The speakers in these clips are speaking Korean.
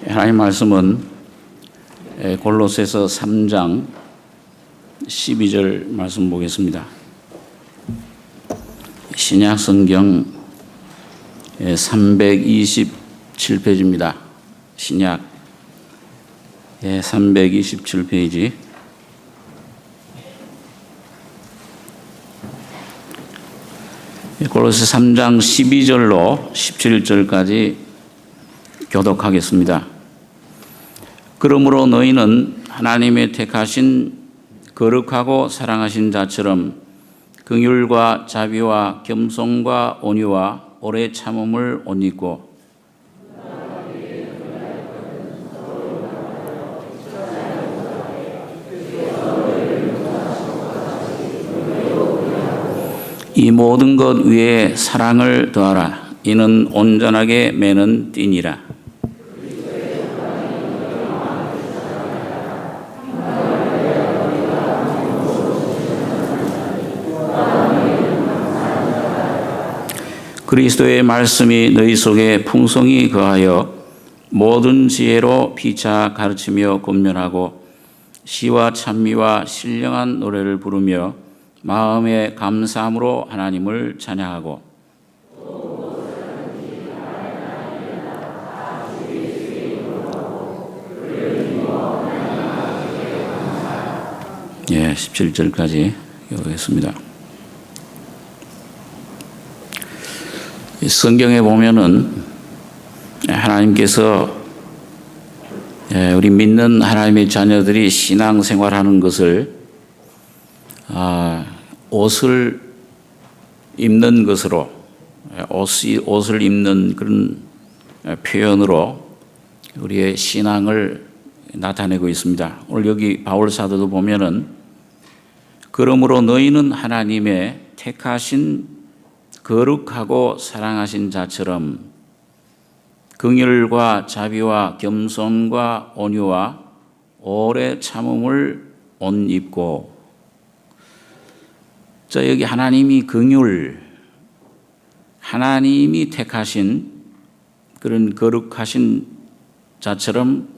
하나님 말씀은 골로새서 3장 12절 말씀 보겠습니다. 신약 성경 327페이지입니다. 신약 327페이지. 골로새 3장 12절로 17절까지 교독하겠습니다. 그러므로 너희는 하나님의 택하신 거룩하고 사랑하신 자처럼 긍휼과 자비와 겸손과 온유와 오래 참음을 옷 입고 이 모든 것 위에 사랑을 더하라. 이는 온전하게 매는 띠니라. 그리스도의 말씀이 너희 속에 풍성히 거하여 모든 지혜로 피차 가르치며 권면하고 시와 찬미와 신령한 노래를 부르며 마음의 감사함으로 하나님을 찬양하고 예, 17절까지 읽겠습니다. 성경에 보면은 하나님께서 우리 믿는 하나님의 자녀들이 신앙생활하는 것을 옷을 입는 것으로 옷을 입는 그런 표현으로 우리의 신앙을 나타내고 있습니다. 오늘 여기 바울 사도도 보면은 그러므로 너희는 하나님의 택하신 거룩하고 사랑하신 자처럼 긍휼과 자비와 겸손과 온유와 오래 참음을 옷 입고. 자, 여기 하나님이 긍휼, 하나님이 택하신 그런 거룩하신 자처럼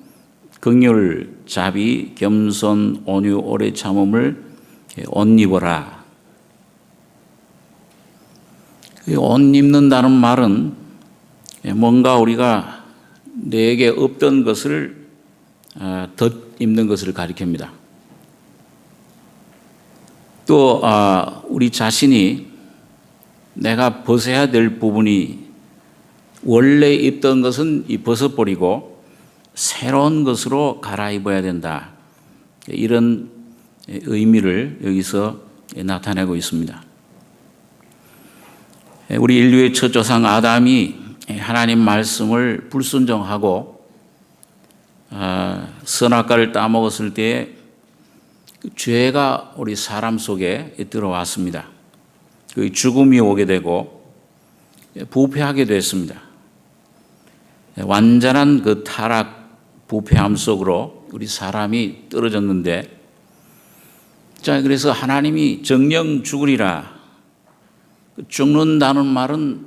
긍휼, 자비, 겸손, 온유, 오래 참음을 옷 입어라. 옷 입는다는 말은 뭔가 우리가 내게 없던 것을 덧 입는 것을 가리킵니다. 또 우리 자신이 내가 벗어야 될 부분이 원래 입던 것은 벗어버리고 새로운 것으로 갈아입어야 된다. 이런 의미를 여기서 나타내고 있습니다. 우리 인류의 첫 조상 아담이 하나님 말씀을 불순종하고 선악과를 따먹었을 때에 죄가 우리 사람 속에 들어왔습니다. 그 죽음이 오게 되고 부패하게 됐습니다. 완전한 그 타락, 부패함 속으로 우리 사람이 떨어졌는데, 자, 그래서 하나님이 정령 죽으리라. 죽는다는 말은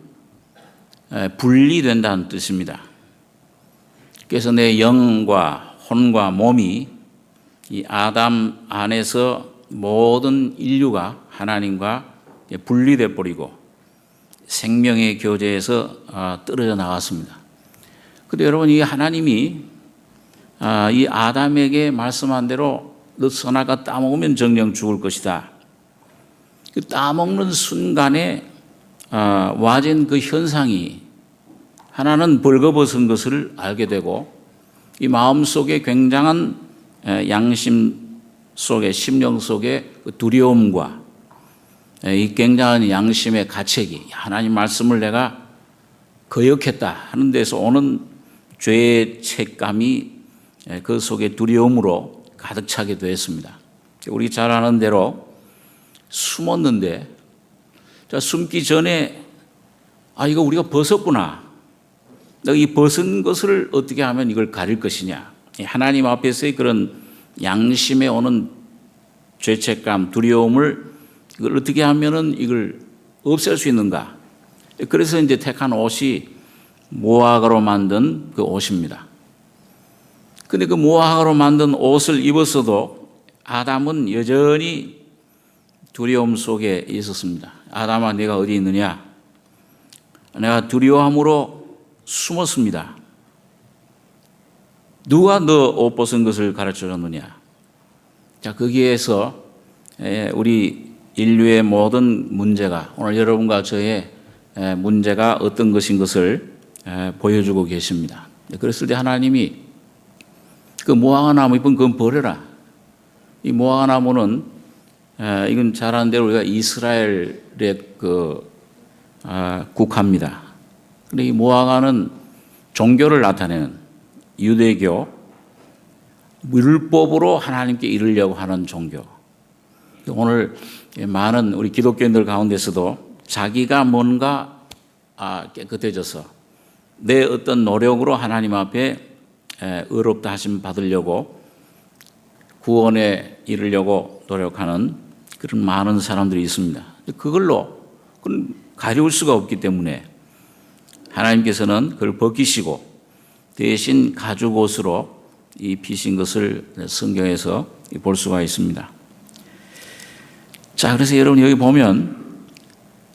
분리된다는 뜻입니다. 그래서 내 영과 혼과 몸이 이 아담 안에서 모든 인류가 하나님과 분리돼 버리고 생명의 교제에서 떨어져 나갔습니다. 그런데 여러분, 이 하나님이 이 아담에게 말씀한 대로 너 선악과 따먹으면 정령 죽을 것이다. 그 따먹는 순간에 와진 그 현상이, 하나는 벌거벗은 것을 알게 되고 이 마음속에 굉장한 양심 속에, 심령 속에 두려움과 이 굉장한 양심의 가책이, 하나님 말씀을 내가 거역했다 하는 데서 오는 죄의 책감이 그 속에 두려움으로 가득 차게 되었습니다. 우리 잘 아는 대로 숨었는데, 자, 숨기 전에 이거 우리가 벗었구나. 이 벗은 것을 어떻게 하면 이걸 가릴 것이냐. 하나님 앞에서의 그런 양심에 오는 죄책감, 두려움을 이걸 어떻게 하면은 이걸 없앨 수 있는가. 그래서 이제 택한 옷이 모아가로 만든 그 옷입니다. 근데 그 무화과로 만든 옷을 입었어도 아담은 여전히 두려움 속에 있었습니다. 아담아, 네가 어디 있느냐? 내가 두려움으로 숨었습니다. 누가 너 옷 벗은 것을 가르쳐 줬느냐? 자, 거기에서 우리 인류의 모든 문제가, 오늘 여러분과 저의 문제가 어떤 것인 것을 보여주고 계십니다. 그랬을 때 하나님이 그 무화과 나무 잎은 그건 버려라. 이 무화과 나무는 이건 잘 아는 대로 우리가 이스라엘의 국화입니다. 근데 이 무화과는 종교를 나타내는 유대교, 율법으로 하나님께 이르려고 하는 종교. 오늘 많은 우리 기독교인들 가운데서도 자기가 뭔가 깨끗해져서 내 어떤 노력으로 하나님 앞에 의롭다 하심 받으려고 구원에 이르려고 노력하는 그런 많은 사람들이 있습니다. 그걸로 그건 가려울 수가 없기 때문에 하나님께서는 그걸 벗기시고 대신 가죽옷으로 입히신 것을 성경에서 볼 수가 있습니다. 자, 그래서 여러분 여기 보면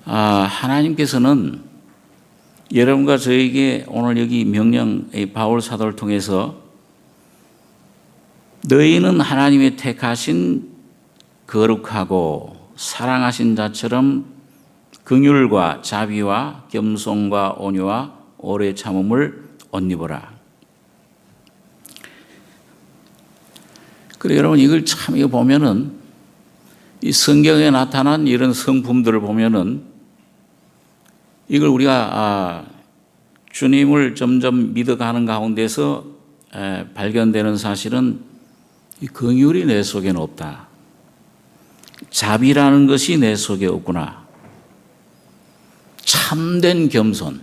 하나님께서는 여러분과 저에게 오늘 여기 명령 바울 사도를 통해서 너희는 하나님의 택하신 거룩하고 사랑하신 자처럼 긍휼과 자비와 겸손과 온유와 오래 참음을 옷 입어라. 그래 여러분 이걸 참 이거 보면은 이 성경에 나타난 이런 성품들을 보면은 이걸 우리가 주님을 점점 믿어가는 가운데서 발견되는 사실은 이 긍휼이 내 속에는 없다. 자비라는 것이 내 속에 없구나. 참된 겸손.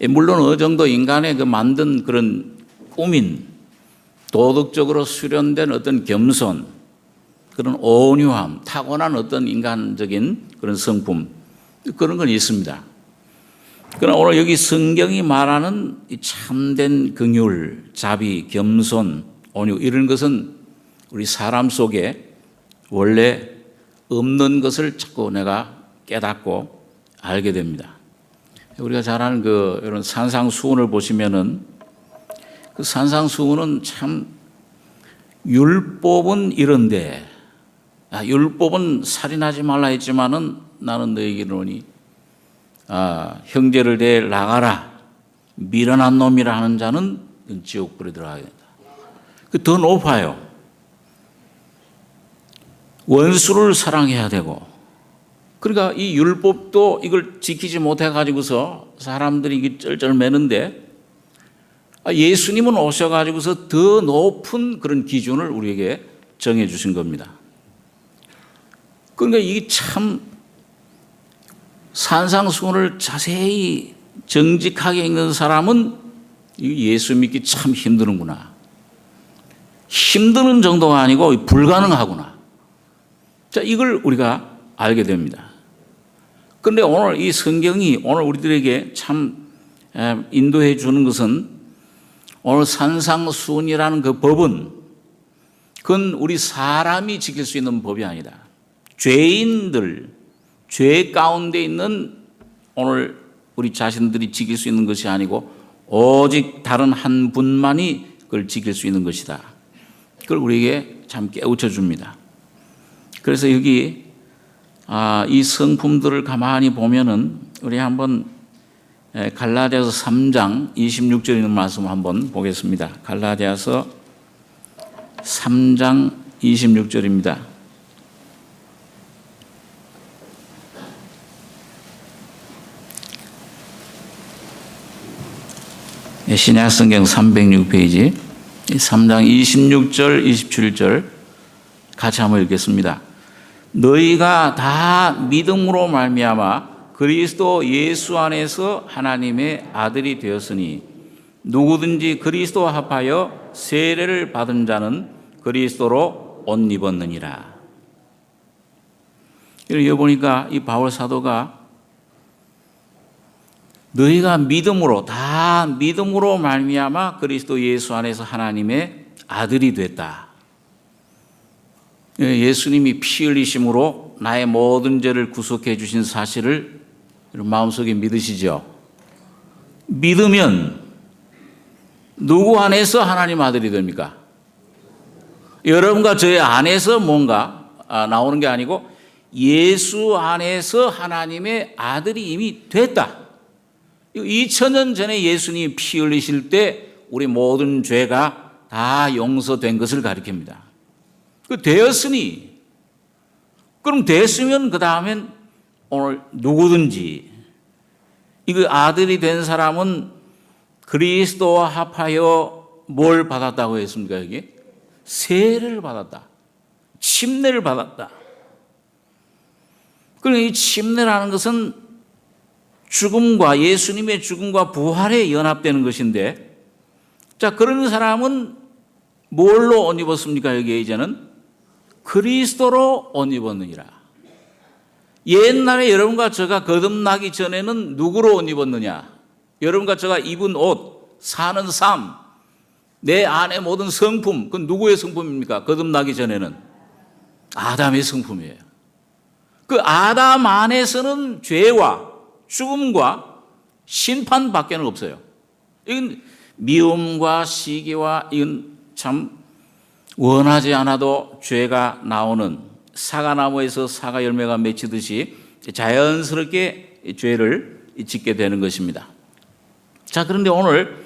물론 어느 정도 인간의 그 만든 그런 꾸민 도덕적으로 수련된 어떤 겸손, 그런 온유함, 타고난 어떤 인간적인 그런 성품, 그런 건 있습니다. 그러나 오늘 여기 성경이 말하는 이 참된 긍휼, 자비, 겸손, 온유 이런 것은 우리 사람 속에 원래 없는 것을 자꾸 내가 깨닫고 알게 됩니다. 우리가 잘 아는 이런 산상수훈을 보시면은 그 산상수훈은 참 율법은 이런데 율법은 살인하지 말라 했지만은 나는 너에게 이르노니 형제를 대해 나가라 미련한 놈이라 하는 자는 지옥불에 들어가게 된다. 그 더 높아요. 원수를 사랑해야 되고 그러니까 이 율법도 이걸 지키지 못해 가지고서 사람들이 이게 쩔쩔매는데 예수님은 오셔가지고서 더 높은 그런 기준을 우리에게 정해 주신 겁니다. 그러니까 이게 참 산상수훈을 자세히 정직하게 읽는 사람은 예수 믿기 참 힘드는구나. 힘드는 정도가 아니고 불가능하구나. 자, 이걸 우리가 알게 됩니다. 그런데 오늘 이 성경이 오늘 우리들에게 참 인도해 주는 것은 오늘 산상수훈이라는 그 법은 그건 우리 사람이 지킬 수 있는 법이 아니다. 죄인들, 죄 가운데 있는 오늘 우리 자신들이 지킬 수 있는 것이 아니고 오직 다른 한 분만이 그걸 지킬 수 있는 것이다. 그걸 우리에게 참 깨우쳐 줍니다. 그래서 여기 이 성품들을 가만히 보면은 우리 한번 갈라디아서 3장 26절에 있는 말씀 한번 보겠습니다. 갈라디아서 3장 26절입니다. 신약성경 306페이지 3장 26절 27절 같이 한번 읽겠습니다. 너희가 다 믿음으로 말미암아 그리스도 예수 안에서 하나님의 아들이 되었으니 누구든지 그리스도와 합하여 세례를 받은 자는 그리스도로 옷 입었느니라. 여기 보니까 이 바울 사도가 너희가 믿음으로 다 다 믿음으로 말미암아 그리스도 예수 안에서 하나님의 아들이 됐다. 예수님이 피 흘리심으로 나의 모든 죄를 구속해 주신 사실을 마음속에 믿으시죠? 믿으면 누구 안에서 하나님 아들이 됩니까? 여러분과 저의 안에서 뭔가 나오는 게 아니고 예수 안에서 하나님의 아들이 이미 됐다. 2000년 전에 예수님이 피 흘리실 때 우리 모든 죄가 다 용서된 것을 가리킵니다. 되었으니, 그럼 됐으면 그 다음엔 오늘 누구든지 이거 아들이 된 사람은 그리스도와 합하여 뭘 받았다고 했습니까? 여기 세례를 받았다. 침례를 받았다. 그러니까 이 침례라는 것은 죽음과 예수님의 죽음과 부활에 연합되는 것인데, 자, 그런 사람은 뭘로 옷 입었습니까? 여기 이제는 그리스도로 옷 입었느니라. 옛날에 여러분과 제가 거듭나기 전에는 누구로 옷 입었느냐? 여러분과 제가 입은 옷, 사는 삶, 내 안의 모든 성품, 그건 누구의 성품입니까? 거듭나기 전에는 아담의 성품이에요. 그 아담 안에서는 죄와 죽음과 심판밖에 없어요. 이건 미움과 시기와 이건 참 원하지 않아도 죄가 나오는, 사과나무에서 사과 열매가 맺히듯이 자연스럽게 죄를 짓게 되는 것입니다. 자, 그런데 오늘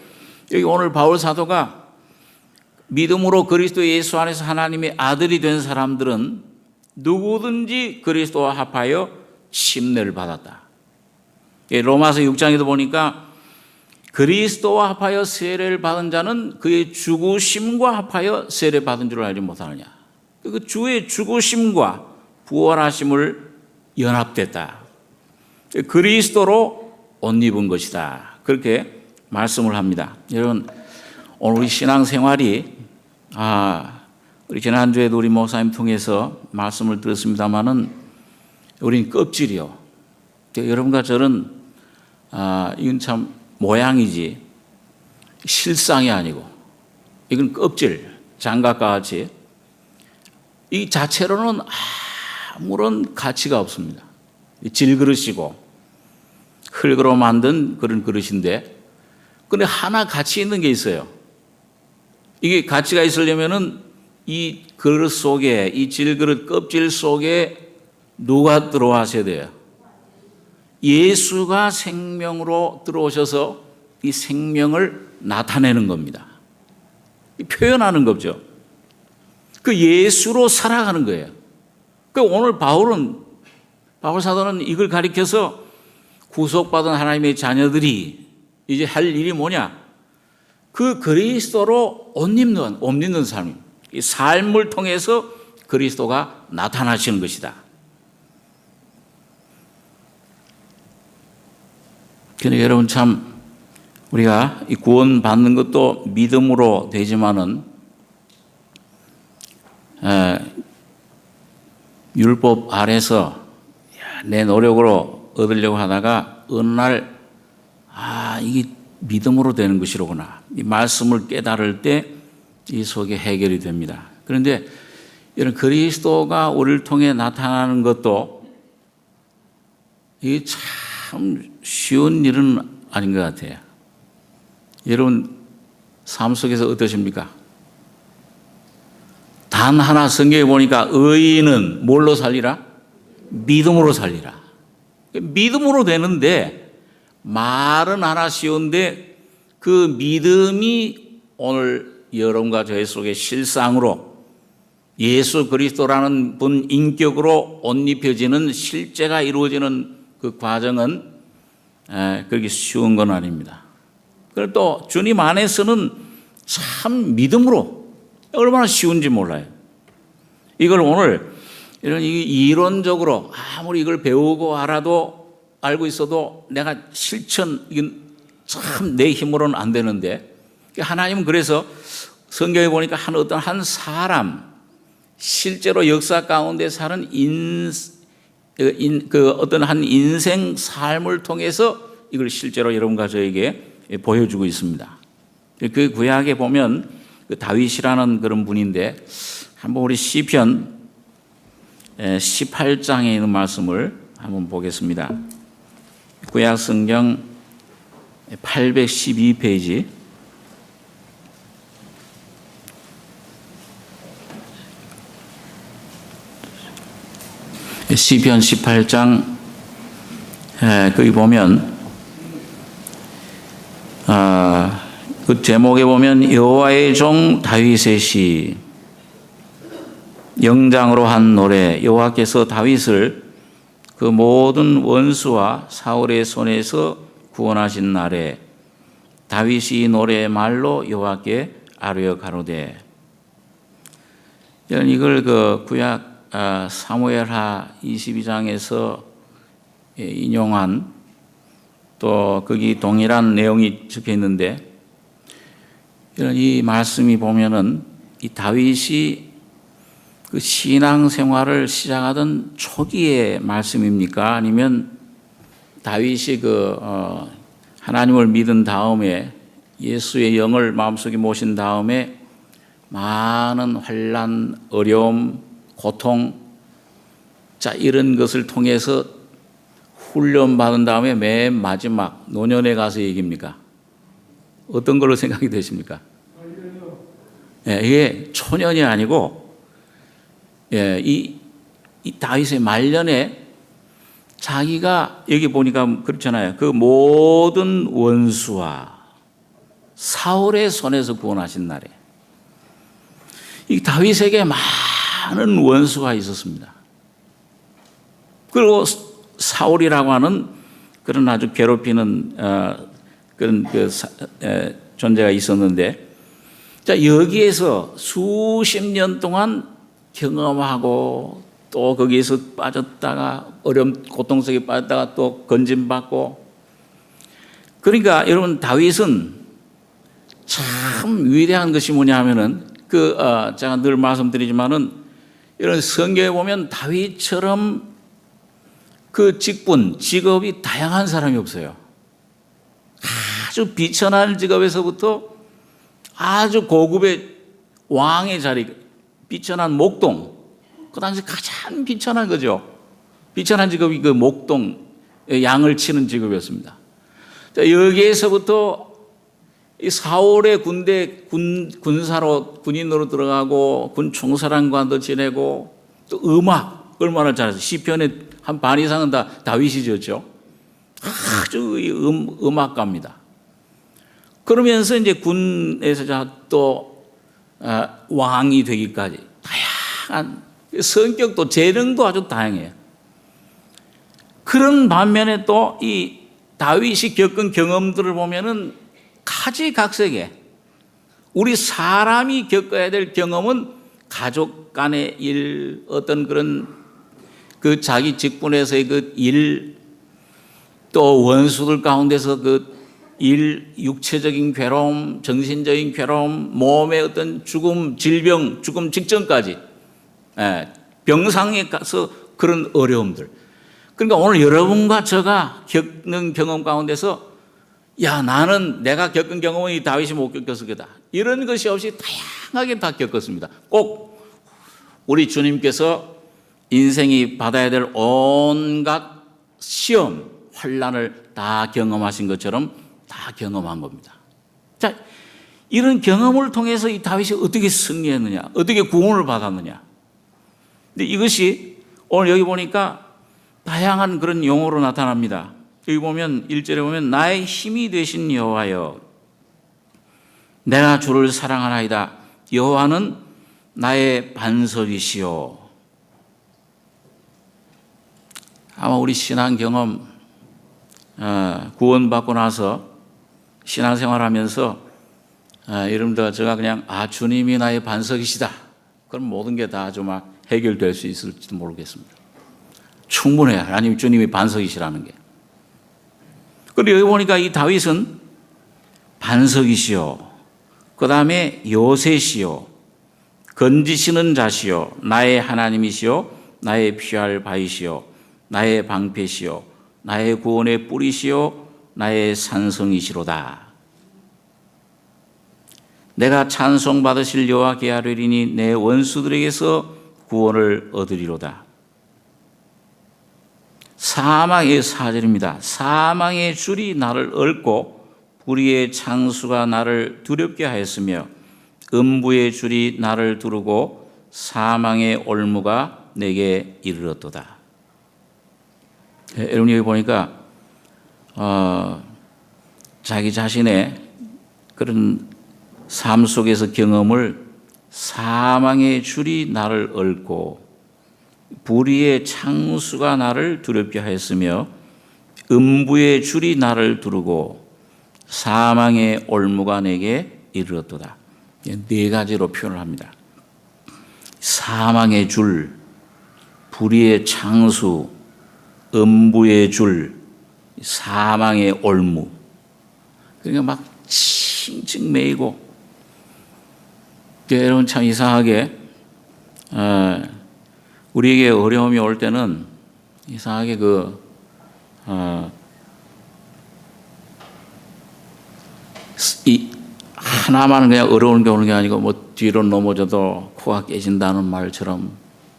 바울 사도가 믿음으로 그리스도 예수 안에서 하나님의 아들이 된 사람들은 누구든지 그리스도와 합하여 침례를 받았다. 로마서 6장에도 보니까 그리스도와 합하여 세례를 받은 자는 그의 죽으심과 합하여 세례 받은 줄 알지 못하느냐. 그 주의 죽으심과 부활하심을 연합됐다. 그리스도로 옷 입은 것이다. 그렇게 말씀을 합니다. 여러분, 오늘 우리 신앙생활이 우리 지난주에도 우리 목사님 통해서 말씀을 들었습니다마는 우리는 껍질이요. 여러분과 저는 이건 참 모양이지 실상이 아니고 이건 껍질, 장갑과 같이 이 자체로는 아무런 가치가 없습니다. 질그릇이고 흙으로 만든 그런 그릇인데, 근데 하나 가치 있는 게 있어요. 이게 가치가 있으려면은 이 그릇 속에, 이 질그릇 껍질 속에 누가 들어와셔야 돼요? 예수가 생명으로 들어오셔서 이 생명을 나타내는 겁니다. 표현하는 거죠. 그 예수로 살아가는 거예요. 그 오늘 바울 사도는 이걸 가리켜서 구속받은 하나님의 자녀들이 이제 할 일이 뭐냐? 그 그리스도로 옷 입는 삶, 이 삶을 통해서 그리스도가 나타나시는 것이다. 그러니까 여러분 참 우리가 이 구원 받는 것도 믿음으로 되지만은 율법 아래서 내 노력으로 얻으려고 하다가 어느 날 이게 믿음으로 되는 것이로구나. 이 말씀을 깨달을 때 이 속에 해결이 됩니다. 그런데 이런 그리스도가 우리를 통해 나타나는 것도 이게 참 쉬운 일은 아닌 것 같아요. 여러분 삶 속에서 어떠십니까? 단 하나 성경에 보니까 의인은 뭘로 살리라? 믿음으로 살리라. 믿음으로 되는데 말은 하나 쉬운데 그 믿음이 오늘 여러분과 저희 속에 실상으로 예수 그리스도라는 분 인격으로 옷 입혀지는 실제가 이루어지는 그 과정은 그렇게 쉬운 건 아닙니다. 그리고 또 주님 안에서는 참 믿음으로 얼마나 쉬운지 몰라요. 이걸 오늘 이런 이론적으로 아무리 이걸 배우고 알고 있어도 내가 실천 이건 참 내 힘으로는 안 되는데, 하나님은 그래서 성경에 보니까 어떤 한 사람 실제로 역사 가운데 사는 어떤 한 인생 삶을 통해서 이걸 실제로 여러분과 저에게 보여주고 있습니다. 그 구약에 보면 그 다윗이라는 그런 분인데 한번 우리 시편 18장에 있는 말씀을 한번 보겠습니다. 구약 성경 812페이지 시편 18장 거기 보면 그 제목에 보면 여호와의 종 다윗의 시 영장으로 한 노래 여호와께서 다윗을 그 모든 원수와 사울의 손에서 구원하신 날에 다윗이 노래의 말로 여호와께 아뢰어 가로되 이걸 그 구약 사무엘하 22장에서 인용한 또 거기 동일한 내용이 적혀 있는데 이 말씀이 보면은 이 다윗이 그 신앙 생활을 시작하던 초기의 말씀입니까? 아니면 다윗이 하나님을 믿은 다음에 예수의 영을 마음속에 모신 다음에 많은 환난, 어려움, 고통, 이런 것을 통해서 훈련받은 다음에 맨 마지막 노년에 가서 얘기입니까? 어떤 걸로 생각이 되십니까? 이게 초년이 아니고 이 다윗의 말년에 자기가 여기 보니까 그렇잖아요. 그 모든 원수와 사울의 손에서 구원하신 날에 이 다윗에게 많은 원수가 있었습니다. 그리고 사울이라고 하는 그런 아주 괴롭히는 그런 존재가 있었는데, 여기에서 수십 년 동안 경험하고 또 거기에서 빠졌다가 어려움 고통 속에 빠졌다가 또 건짐받고, 그러니까 여러분 다윗은 참 위대한 것이 뭐냐 하면은 제가 늘 말씀드리지만은 이런 성경에 보면 다윗처럼 그 직업이 다양한 사람이 없어요. 아주 비천한 직업에서부터 아주 고급의 왕의 자리, 비천한 목동, 그 당시 가장 비천한 거죠. 비천한 직업이 그 목동, 양을 치는 직업이었습니다. 여기에서부터 이 사울의 군사로, 군인으로 들어가고 군 총사령관도 지내고 또 음악 얼마나 잘해서 시편의 한 반 이상은 다 다윗이 지었죠. 아주 음악가입니다. 그러면서 이제 군에서 또 왕이 되기까지 다양한 성격도 재능도 아주 다양해요. 그런 반면에 또 이 다윗이 겪은 경험들을 보면은 가지각색에 우리 사람이 겪어야 될 경험은 가족 간의 일, 어떤 그런 그 자기 직분에서의 그 일, 또 원수들 가운데서 그 일, 육체적인 괴로움, 정신적인 괴로움, 몸의 어떤 죽음, 질병, 죽음 직전까지, 병상에 가서 그런 어려움들. 그러니까 오늘 여러분과 제가 겪는 경험 가운데서 나는 내가 겪은 경험은 이 다윗이 못 겪었을 거다, 이런 것이 없이 다양하게 다 겪었습니다. 꼭 우리 주님께서 인생이 받아야 될 온갖 시험, 환난을 다 경험하신 것처럼 다 경험한 겁니다. 자, 이런 경험을 통해서 이 다윗이 어떻게 승리했느냐, 어떻게 구원을 받았느냐. 근데 이것이 오늘 여기 보니까 다양한 그런 용어로 나타납니다. 여기 보면 1절에 보면 나의 힘이 되신 여호와여, 내가 주를 사랑하나이다. 여호와는 나의 반석이시오. 아마 우리 신앙 경험, 구원받고 나서 신앙생활하면서 여러분들 제가 그냥 주님이 나의 반석이시다, 그럼 모든 게 다 좀 해결될 수 있을지도 모르겠습니다. 충분해요. 하나님 주님이 반석이시라는 게. 그리고 여기 보니까 이 다윗은 반석이시오, 그 다음에 요새시오, 건지시는 자시오, 나의 하나님이시오, 나의 피할 바위시오, 나의 방패시오, 나의 구원의 뿌리시오, 나의 산성이시로다. 내가 찬송받으실 여호와께 아뢰리니 내 원수들에게서 구원을 얻으리로다. 사망의 4절입니다. 사망의 줄이 나를 얽고 불의의 창수가 나를 두렵게 하였으며 음부의 줄이 나를 두르고 사망의 올무가 내게 이르렀도다. 여러분 여기 보니까 자기 자신의 그런 삶 속에서 경험을 사망의 줄이 나를 얽고 불의의 창수가 나를 두렵게 하였으며 음부의 줄이 나를 두르고 사망의 올무가 내게 이르렀도다. 네 가지로 표현을 합니다. 사망의 줄, 불의의 창수, 음부의 줄, 사망의 올무. 그러니까 막 칭칭 매이고, 여러분 참 이상하게 우리에게 어려움이 올 때는 이상하게 이 하나만 그냥 어려운 게 오는 게 아니고 뭐 뒤로 넘어져도 코가 깨진다는 말처럼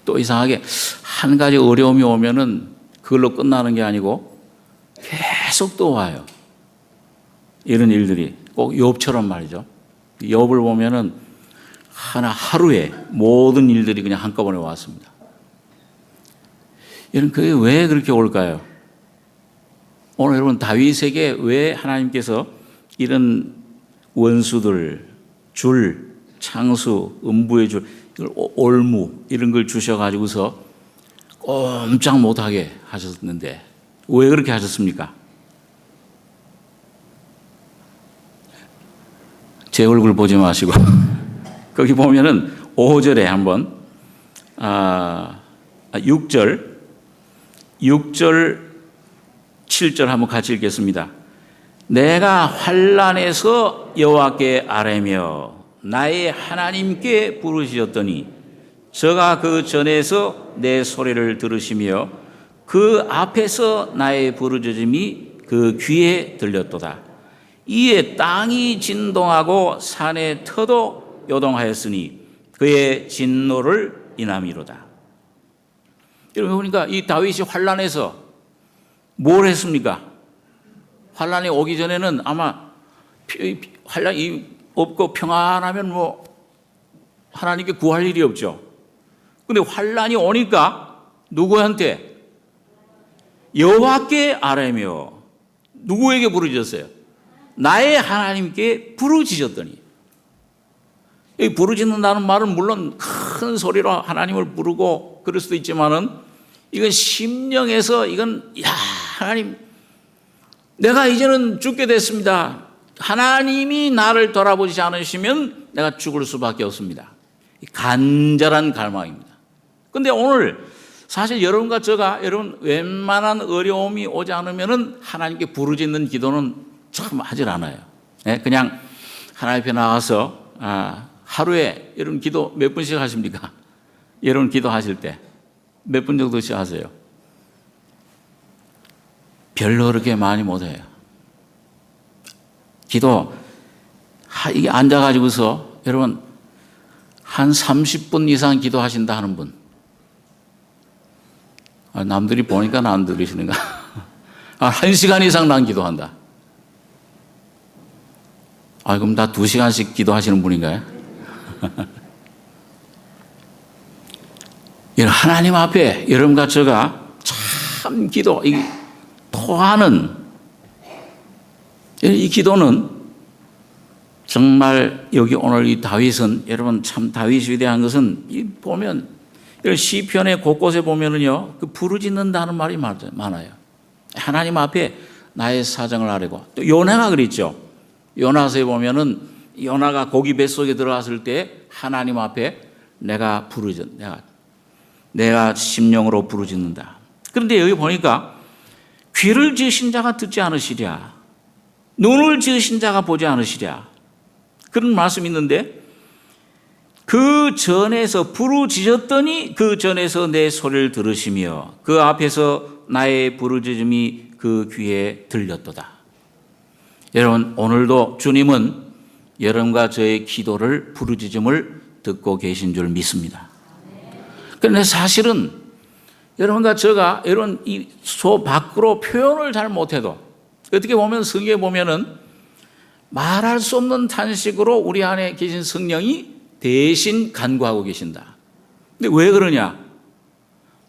또 이상하게 한 가지 어려움이 오면은 그걸로 끝나는 게 아니고 계속 또 와요. 이런 일들이 꼭 욥처럼 말이죠. 욥을 보면은 하루에 모든 일들이 그냥 한꺼번에 왔습니다. 여러분 그게 왜 그렇게 올까요? 오늘 여러분 다윗에게 왜 하나님께서 이런 원수들, 줄, 창수, 음부의 줄, 올무 이런 걸 주셔가지고서 꼼짝 못하게 하셨는데 왜 그렇게 하셨습니까? 제 얼굴 보지 마시고 거기 보면은 5절에 한번 6절 7절 한번 같이 읽겠습니다. 내가 환난에서 여호와께 아뢰며 나의 하나님께 부르짖었더니 저가 그 전에서 내 소리를 들으시며 그 앞에서 나의 부르짖음이 그 귀에 들렸도다. 이에 땅이 진동하고 산의 터도 요동하였으니 그의 진노를 인함이로다. 여러분 보니까 이 다윗이 환난에서 뭘 했습니까? 환난이 오기 전에는 아마 환난이 없고 평안하면 뭐 하나님께 구할 일이 없죠. 근데 환난이 오니까 누구한테? 여호와께 아뢰며 누구에게 부르짖었어요? 나의 하나님께 부르짖었더니. 이 부르짖는다는 말은 물론 큰 소리로 하나님을 부르고 그럴 수도 있지만은 이건 심령에서 이건 하나님 내가 이제는 죽게 됐습니다. 하나님이 나를 돌아보지 않으시면 내가 죽을 수밖에 없습니다. 간절한 갈망입니다. 그런데 오늘 사실 여러분과 저가 여러분 웬만한 어려움이 오지 않으면은 하나님께 부르짖는 기도는 참 하질 않아요. 그냥 하나님 앞에 나와서 하루에 여러분 기도 몇 분씩 하십니까? 여러분 기도하실 때 몇 분 정도씩 하세요? 별로 그렇게 많이 못해요. 기도 이게 앉아가지고서 여러분 한 30분 이상 기도하신다 하는 분. 남들이 보니까 안 들으시는가? 1시간 이상 난 기도한다. 그럼 다 2시간씩 기도하시는 분인가요? 하나님 앞에 여러분과 저가 참 기도, 토하는 이 기도는 정말 여기 오늘 이 다윗은 여러분 참 다윗이 위대한 것은 보면 시편의 곳곳에 보면은요 그 부르짖는다는 말이 많아요. 하나님 앞에 나의 사정을 아뢰고 또 요나가 그랬죠. 요나서에 보면은 요나가 고기 뱃속에 들어갔을 때 하나님 앞에 내가 심령으로 부르짖는다. 그런데 여기 보니까 귀를 지으신 자가 듣지 않으시랴, 눈을 지으신 자가 보지 않으시랴, 그런 말씀이 있는데 그 전에서 부르짖었더니 그 전에서 내 소리를 들으시며 그 앞에서 나의 부르짖음이 그 귀에 들렸도다. 여러분 오늘도 주님은 여러분과 저의 기도를 부르짖음을 듣고 계신 줄 믿습니다. 그런데 사실은 여러분과 제가 이런 이 소 밖으로 표현을 잘 못해도 어떻게 보면 성경에 보면은 말할 수 없는 탄식으로 우리 안에 계신 성령이 대신 간구하고 계신다. 근데 왜 그러냐?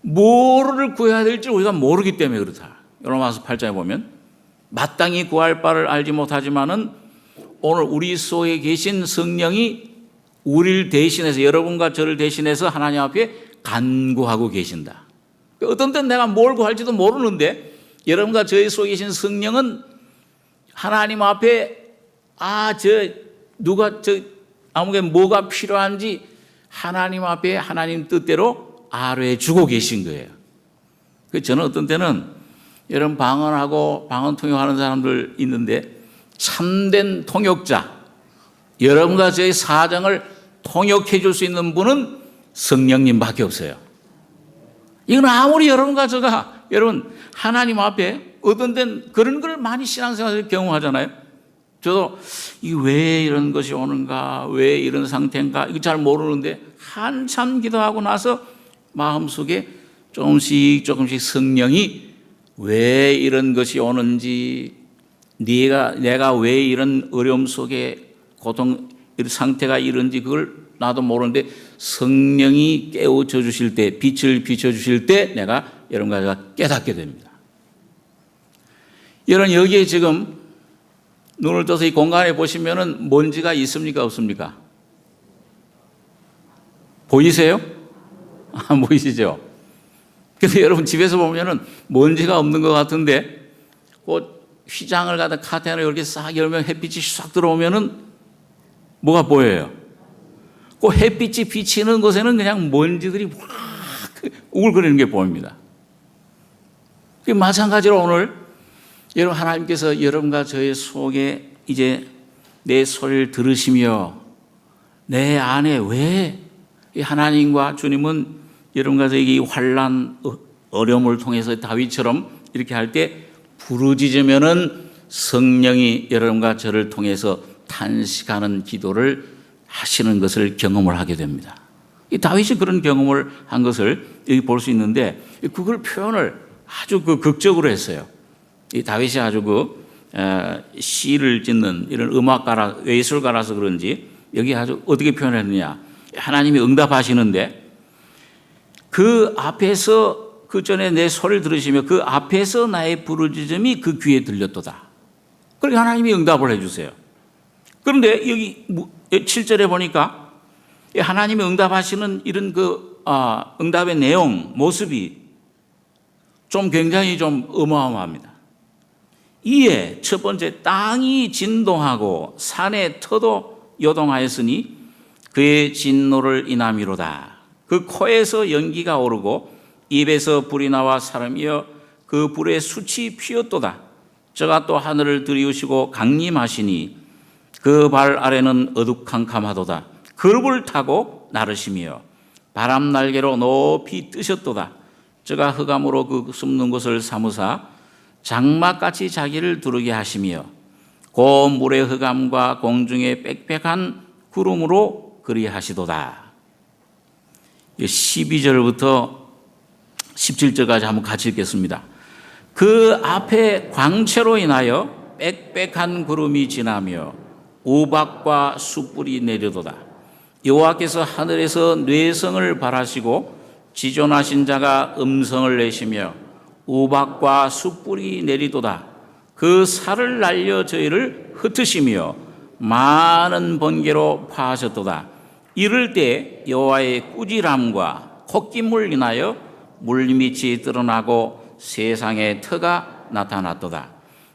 뭐를 구해야 될지 우리가 모르기 때문에 그렇다. 로마서 8장에 보면 마땅히 구할 바를 알지 못하지만은 오늘 우리 속에 계신 성령이 우리를 대신해서 여러분과 저를 대신해서 하나님 앞에 간구하고 계신다. 어떤 때는 내가 뭘 구할지도 모르는데 여러분과 저희 속에 계신 성령은 하나님 앞에 아무게 뭐가 필요한지 하나님 앞에 하나님 뜻대로 아뢰 주고 계신 거예요. 저는 어떤 때는 여러분 방언하고 방언 통역하는 사람들 있는데 참된 통역자, 여러분과 저의 사정을 통역해 줄 수 있는 분은 성령님밖에 없어요. 이건 아무리 여러분과 제가 여러분 하나님 앞에 어떤 데는 그런 걸 많이 신앙생활에서 경험하잖아요. 저도 이 왜 이런 것이 오는가, 왜 이런 상태인가 이거 잘 모르는데 한참 기도하고 나서 마음속에 조금씩 성령이 왜 이런 것이 오는지, 내가 왜 이런 어려움 속에 고통 이런 상태가 이런지 그걸 나도 모르는데 성령이 깨우쳐 주실 때, 빛을 비춰 주실 때 내가 여러분과 제가 깨닫게 됩니다. 여러분 여기에 지금 눈을 떠서 이 공간에 보시면은 먼지가 있습니까 없습니까? 보이세요? 안 보이시죠? 근데 여러분 집에서 보면은 먼지가 없는 것 같은데 휘장을 갖다 카텐을 이렇게 싹 열면 햇빛이 싹 들어오면은 뭐가 보여요? 그 햇빛이 비치는 곳에는 그냥 먼지들이 확 우글거리는 게 보입니다. 마찬가지로 오늘 여러분 하나님께서 여러분과 저의 속에 이제 내 소리를 들으시며 내 안에 왜 하나님과 주님은 여러분과 저에게 이 환난 어려움을 통해서 다윗처럼 이렇게 할 때 부르짖으면은 성령이 여러분과 저를 통해서 탄식하는 기도를 하시는 것을 경험을 하게 됩니다. 이 다윗이 그런 경험을 한 것을 여기 볼 수 있는데 그걸 표현을 아주 극적으로 했어요. 이 다윗이 아주 시를 짓는 이런 음악가라 예술가라서 그런지 여기 아주 어떻게 표현했느냐. 하나님이 응답하시는데 그 앞에서 그 전에 내 소리를 들으시며 그 앞에서 나의 부르짖음이 그 귀에 들렸도다. 그렇게 하나님이 응답을 해주세요. 그런데 여기 7절에 보니까 하나님이 응답하시는 이런 응답의 내용, 모습이 좀 굉장히 좀 어마어마합니다. 이에 첫 번째 땅이 진동하고 산의 터도 요동하였으니 그의 진노를 인함이로다. 그 코에서 연기가 오르고 입에서 불이 나와 사람이여 그 불에 숯이 피었도다. 저가 또 하늘을 들이우시고 강림하시니 그 발 아래는 어두캄캄하도다. 그룹을 타고 나르시며 바람 날개로 높이 뜨셨도다. 저가 흑암으로 그 숨는 곳을 삼으사 장막같이 자기를 두르게 하시며 고 물의 흑암과 공중의 빽빽한 구름으로 그리하시도다. 12절부터 17절까지 한번 같이 읽겠습니다. 그 앞에 광채로 인하여 빽빽한 구름이 지나며 우박과 숯불이 내려도다. 여호와께서 하늘에서 뇌성을 발하시고 지존하신 자가 음성을 내시며 우박과 숯불이 내리도다. 그 살을 날려 저희를 흩으시며 많은 번개로 파하셨도다. 이럴 때 여호와의 꾸지람과 콧김을 인하여 물밑이 드러나고 세상의 터가 나타났도다.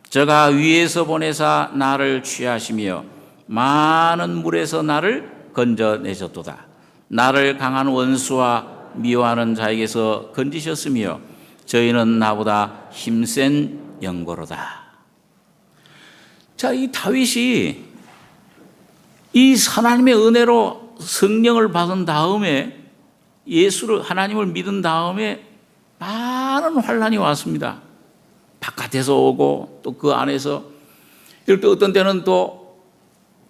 저가 위에서 보내사 나를 취하시며 많은 물에서 나를 건져내셨도다. 나를 강한 원수와 미워하는 자에게서 건지셨으며 저희는 나보다 힘센 영고로다. 자, 이 다윗이 이 하나님의 은혜로 성령을 받은 다음에 하나님을 믿은 다음에 많은 환난이 왔습니다. 바깥에서 오고 또 그 안에서 이럴 때 어떤 때는 또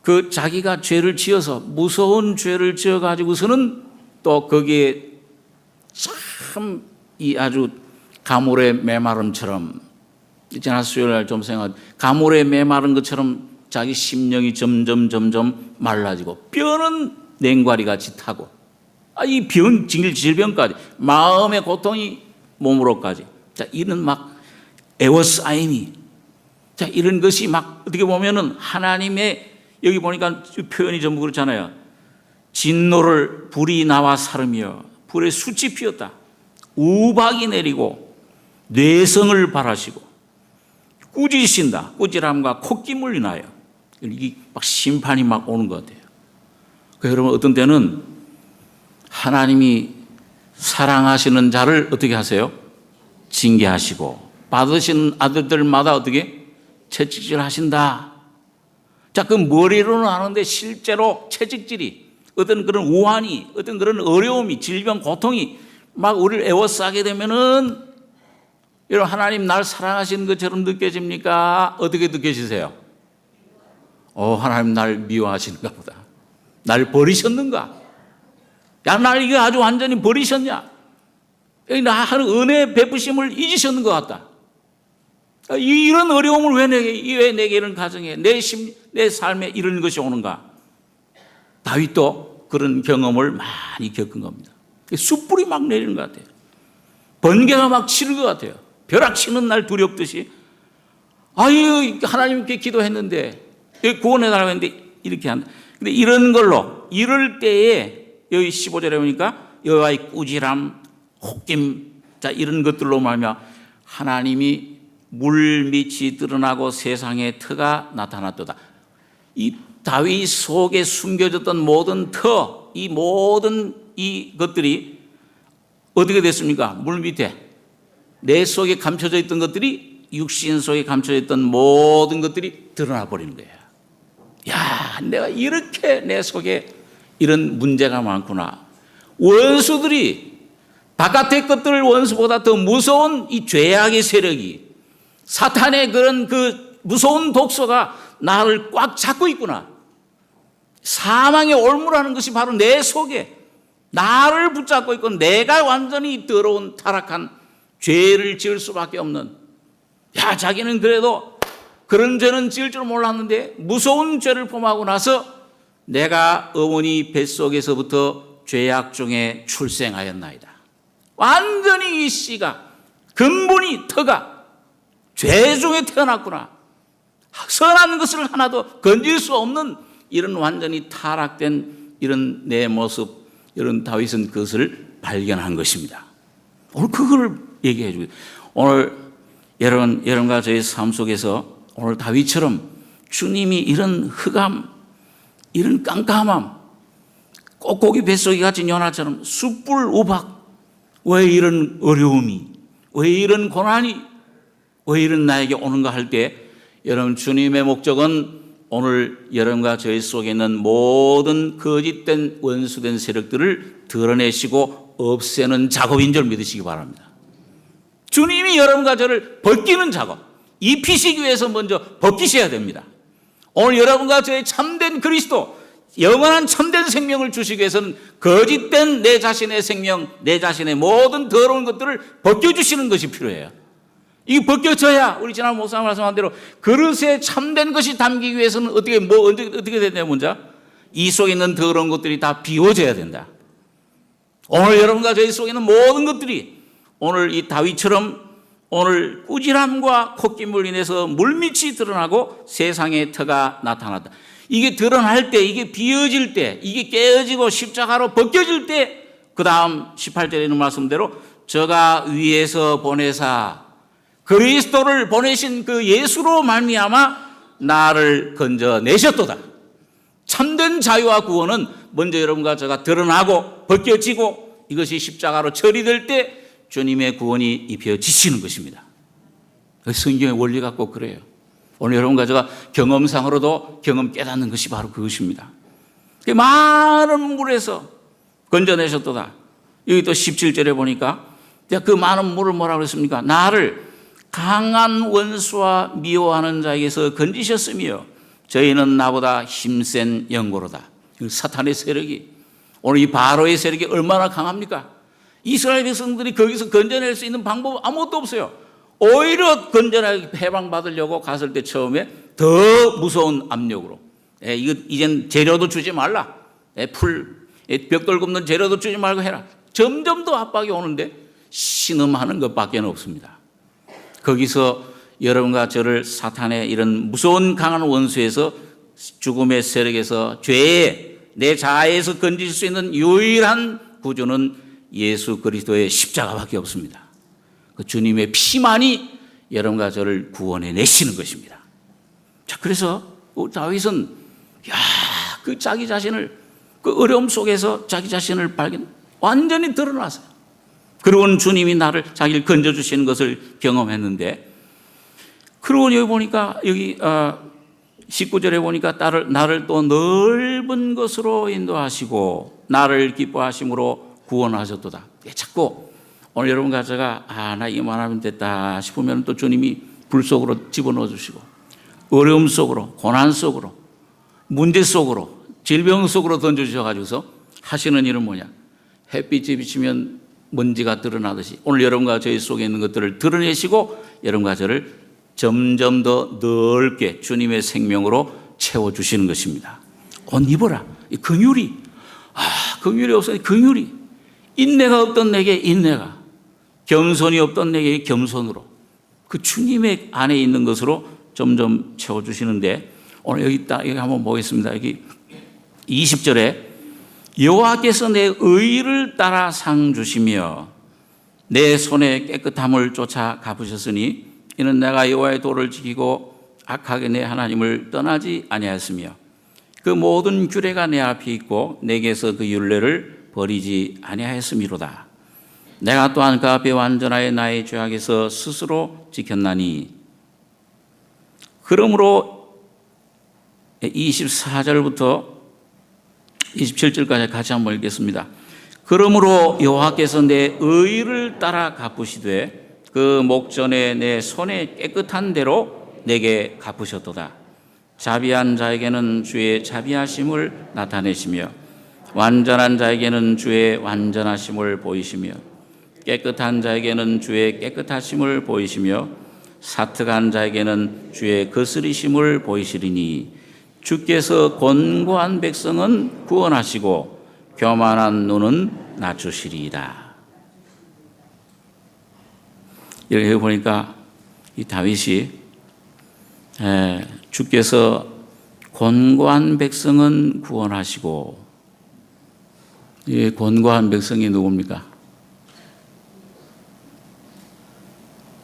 그 자기가 죄를 지어서 무서운 죄를 지어 가지고서는 또 거기에 참 이 아주 가물의 메마름처럼, 지난 수요일날 좀 생각, 가물의 메마른 것처럼 자기 심령이 점점 말라지고 뼈는 냉과리 같이 타고, 이 질병까지, 마음의 고통이 몸으로까지. 자, 이런 막 애워싸임이, 자, 이런 것이 막 어떻게 보면은 하나님의, 여기 보니까 표현이 전부 그렇잖아요. 진노를 불이 나와 사르며 불의 숯이 피었다. 우박이 내리고 뇌성을 발하시고 꾸짖으신다. 꾸지람과 콧기물이 나요. 이게 막 심판이 막 오는 것 같아요. 여러분, 어떤 때는 하나님이 사랑하시는 자를 어떻게 하세요? 징계하시고 받으시는 아들들마다 어떻게 채찍질 하신다. 자, 그 머리로는 아는데 실제로 채찍질이, 어떤 그런 우환이, 어떤 그런 어려움이, 질병, 고통이 막 우리를 애워싸게 되면은, 여러분, 하나님 날 사랑하시는 것처럼 느껴집니까? 어떻게 느껴지세요? 하나님 날 미워하시는가 보다. 날 버리셨는가? 야, 날 이거 아주 완전히 버리셨냐? 나 하는 은혜 베푸심을 잊으셨는 것 같다. 이런 어려움을 왜 내게 이런 가정에, 내 삶에 이런 것이 오는가? 다윗도 그런 경험을 많이 겪은 겁니다. 숯불이 막 내리는 것 같아요. 번개가 막 치는 것 같아요. 벼락치는 날 두렵듯이. 하나님께 기도했는데, 구원해달라고 했는데 이렇게 한다. 근데 이런 걸로, 이럴 때에 여기 15절에 보니까 여호와의 꾸지람, 혹김, 자, 이런 것들로 말하며 하나님이 물밑이 드러나고 세상의 터가 나타났도다. 이 다윗 속에 숨겨졌던 모든 터, 이 모든 이 것들이 어떻게 됐습니까? 물 밑에 내 속에 감춰져 있던 것들이, 육신 속에 감춰져 있던 모든 것들이 드러나 버리는 거예요. 야, 내가 이렇게 내 속에 이런 문제가 많구나. 원수들이, 바깥의 것들 원수보다 더 무서운 이 죄악의 세력이, 사탄의 그런 그 무서운 독소가 나를 꽉 잡고 있구나. 사망의 올무라는 것이 바로 내 속에 나를 붙잡고 있고, 내가 완전히 더러운 타락한 죄를 지을 수밖에 없는, 야, 자기는 그래도 그런 죄는 지을 줄 몰랐는데 무서운 죄를 범하고 나서 내가 어머니 뱃속에서부터 죄악 중에 출생하였나이다. 완전히 이 씨가, 근본이, 터가 죄 중에 태어났구나. 선한 것을 하나도 건질 수 없는 이런 완전히 타락된 이런 내 모습, 이런 다윗은 그것을 발견한 것입니다. 오늘 그걸 얘기해 주고, 오늘 여러분과 저의 삶 속에서 오늘 다윗처럼 주님이 이런 흑암, 이런 깜깜함, 꼭고기 뱃속에 갇힌 요나처럼 숯불 우박, 왜 이런 어려움이, 왜 이런 고난이, 왜 이런 나에게 오는가 할 때, 여러분, 주님의 목적은 오늘 여러분과 저희 속에 있는 모든 거짓된 원수된 세력들을 드러내시고 없애는 작업인 줄 믿으시기 바랍니다. 주님이 여러분과 저를 벗기는 작업, 입히시기 위해서 먼저 벗기셔야 됩니다. 오늘 여러분과 저의 참된 그리스도, 영원한 참된 생명을 주시기 위해서는 거짓된 내 자신의 생명, 내 자신의 모든 더러운 것들을 벗겨주시는 것이 필요해요. 이게 벗겨져야, 우리 지난 목사 말씀한 대로 그릇에 참된 것이 담기기 위해서는 어떻게 되냐, 먼저 이 속에 있는 더러운 것들이 다 비워져야 된다. 오늘 여러분과 저희 속에 있는 모든 것들이 오늘 이 다윗처럼 오늘 꾸지람과 콧김을 인해서 물밑이 드러나고 세상의 터가 나타났다. 이게 드러날 때, 이게 비어질 때, 이게 깨어지고 십자가로 벗겨질 때, 그 다음 18절에 있는 말씀대로 저가 위에서 보내사 그리스도를 보내신 그 예수로 말미암아 나를 건져내셨도다. 참된 자유와 구원은 먼저 여러분과 제가 드러나고 벗겨지고 이것이 십자가로 처리될 때 주님의 구원이 입혀지시는 것입니다. 성경의 원리가 꼭 그래요. 오늘 여러분과 제가 경험상으로도 경험 깨닫는 것이 바로 그것입니다. 많은 물에서 건져내셨도다. 여기 또 17절에 보니까 그 많은 물을 뭐라고 했습니까? 나를 강한 원수와 미워하는 자에게서 건지셨으며 저희는 나보다 힘센 영고로다. 사탄의 세력이, 오늘 이 바로의 세력이 얼마나 강합니까? 이스라엘 백성들이 거기서 건져낼 수 있는 방법은 아무것도 없어요. 오히려 건져내게 해방받으려고 갔을 때 처음에 더 무서운 압력으로, 이거 이젠 재료도 주지 말라, 벽돌 굽는 재료도 주지 말고 해라. 점점 더 압박이 오는데 신음하는 것밖에 없습니다. 거기서 여러분과 저를 사탄의 이런 무서운 강한 원수에서, 죽음의 세력에서, 죄의 내 자아에서 건지실 수 있는 유일한 구주는 예수 그리스도의 십자가밖에 없습니다. 그 주님의 피만이 여러분과 저를 구원해 내시는 것입니다. 자, 그래서 다윗은 그 자기 자신을, 그 어려움 속에서 자기 자신을 완전히 드러났어요. 그러고는 주님이 자기를 건져주시는 것을 경험했는데, 그러고 여기 보니까, 여기 19절에 보니까 나를 또 넓은 것으로 인도하시고 나를 기뻐하심으로 구원하셨도다. 자꾸 오늘 여러분과 제가 나 이만하면 됐다 싶으면 또 주님이 불 속으로 집어넣어 주시고, 어려움 속으로, 고난 속으로, 문제 속으로, 질병 속으로 던져주셔가지고서 하시는 일은 뭐냐? 햇빛이 비치면 먼지가 드러나듯이 오늘 여러분과 저희 속에 있는 것들을 드러내시고 여러분과 저를 점점 더 넓게 주님의 생명으로 채워주시는 것입니다. 옷 입어라. 이 긍휼이, 긍휼이 없으니 긍휼이, 인내가 없던 내게 인내가, 겸손이 없던 내게 겸손으로, 그 주님의 안에 있는 것으로 점점 채워주시는데, 오늘 여기 한번 보겠습니다. 여기 20절에 여호와께서 내 의를 따라 상 주시며 내 손에 깨끗함을 쫓아 갚으셨으니 이는 내가 여호와의 도를 지키고 악하게 내 하나님을 떠나지 아니하였으며 그 모든 규례가 내 앞에 있고 내게서 그 율례를 버리지 아니하였음이로다. 내가 또한 그 앞에 완전하여 나의 죄악에서 스스로 지켰나니. 그러므로 24절부터 27절까지 같이 한번 읽겠습니다. 그러므로 여호와께서 내 의를 따라 갚으시되 그 목전에 내 손에 깨끗한 대로 내게 갚으셨도다. 자비한 자에게는 주의 자비하심을 나타내시며 완전한 자에게는 주의 완전하심을 보이시며 깨끗한 자에게는 주의 깨끗하심을 보이시며 사특한 자에게는 주의 거스리심을 보이시리니 주께서 곤고한 백성은 구원하시고 교만한 눈은 낮추시리이다. 이렇게 보니까 이 다윗이 주께서 곤고한 백성은 구원하시고, 이 곤고한 백성이 누굽니까?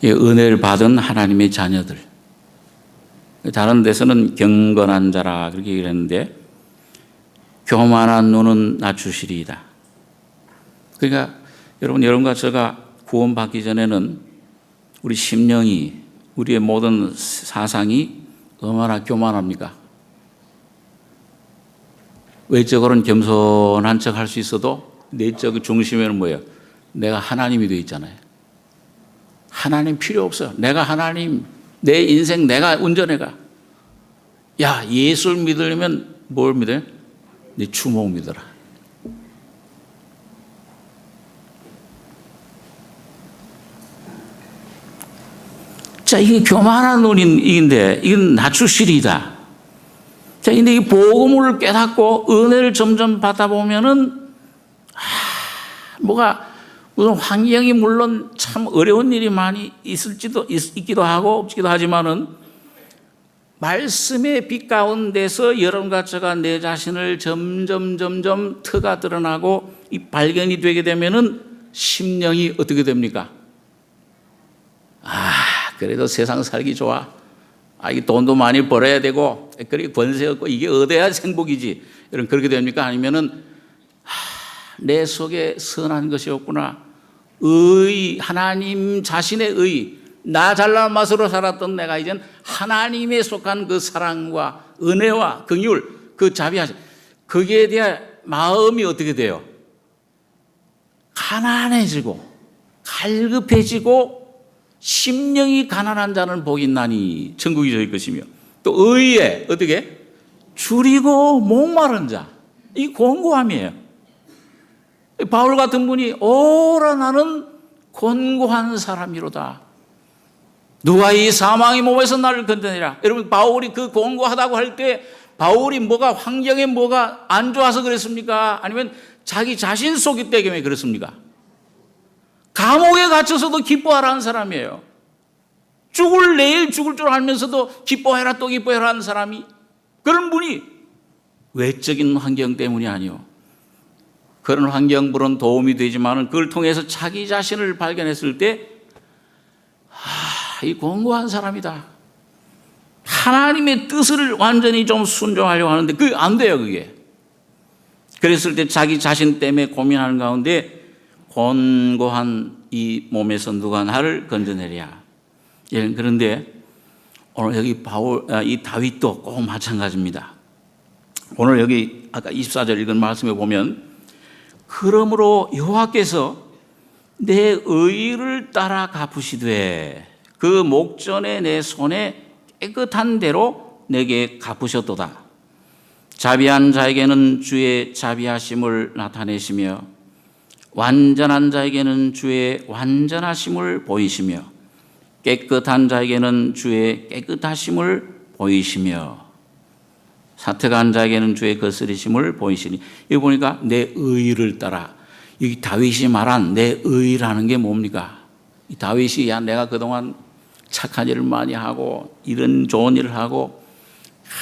은혜를 받은 하나님의 자녀들. 다른 데서는 경건한 자라 그렇게 얘기를 했는데, 교만한 눈은 낮추시리이다. 그러니까 여러분과 제가 구원받기 전에는 우리 심령이, 우리의 모든 사상이 얼마나 교만합니까? 외적으로는 겸손한 척 할 수 있어도 내적 중심에는 뭐예요? 내가 하나님이 되어 있잖아요. 하나님 필요 없어요. 내가 하나님, 내 인생 내가 운전해가. 야, 예수를 믿으려면 뭘 믿어요? 네 주먹 믿어라. 자, 이게 교만한 눈인데 이건 낮추시리다. 자, 근데 이 복음을 깨닫고 은혜를 점점 받다 보면은 뭐가 무슨 환경이 물론 참 어려운 일이 많이 있기도 하고 없기도 하지만은 말씀의 빛 가운데서 여러분과 제가 내 자신을 점점 터가 드러나고 이 발견이 되게 되면은 심령이 어떻게 됩니까? 그래도 세상 살기 좋아. 이 돈도 많이 벌어야 되고, 그리고 권세 없고, 이게 어디야 행복이지. 여러분, 그렇게 됩니까? 아니면은, 내 속에 선한 것이 없구나. 하나님 자신의 나 잘난 맛으로 살았던 내가 이젠 하나님에 속한 그 사랑과 은혜와 긍휼, 그 자비하심, 거기에 대한 마음이 어떻게 돼요? 가난해지고, 갈급해지고, 심령이 가난한 자는 복이 있나니 천국이 저희 것이며 또 의에 어떻게 줄이고 목마른 자, 이 곤고함이에요. 바울 같은 분이 오라 나는 곤고한 사람이로다. 누가 이 사망의 몸에서 나를 건져내라. 여러분, 바울이 그 곤고하다고 할 때 바울이 뭐가 환경에 뭐가 안 좋아서 그랬습니까? 아니면 자기 자신 속이 때문에 그렇습니까? 감옥에 갇혀서도 기뻐하라는 사람이에요. 내일 죽을 줄 알면서도 기뻐해라 또 기뻐해라 하는 사람이, 그런 분이 외적인 환경 때문이 아니요, 그런 환경 물론 도움이 되지만 그걸 통해서 자기 자신을 발견했을 때 이 공고한 사람이다. 하나님의 뜻을 완전히 좀 순종하려고 하는데 그게 안 돼요. 그게. 그랬을 때 자기 자신 때문에 고민하는 가운데 곤고한 이 몸에서 누가 나를 건져내랴. 그런데 오늘 여기 이 다윗도 꼭 마찬가지입니다. 오늘 여기 아까 24절 읽은 말씀에 보면, 그러므로 여호와께서 내 의를 따라 갚으시되 그 목전에 내 손에 깨끗한 대로 내게 갚으셨도다. 자비한 자에게는 주의 자비하심을 나타내시며 완전한 자에게는 주의 완전하심을 보이시며 깨끗한 자에게는 주의 깨끗하심을 보이시며 사특한 자에게는 주의 거스리심을 보이시니. 여기 보니까 내 의를 따라, 이 다윗이 말한 내 의라는 게 뭡니까? 이 다윗이 야 내가 그동안 착한 일을 많이 하고 이런 좋은 일을 하고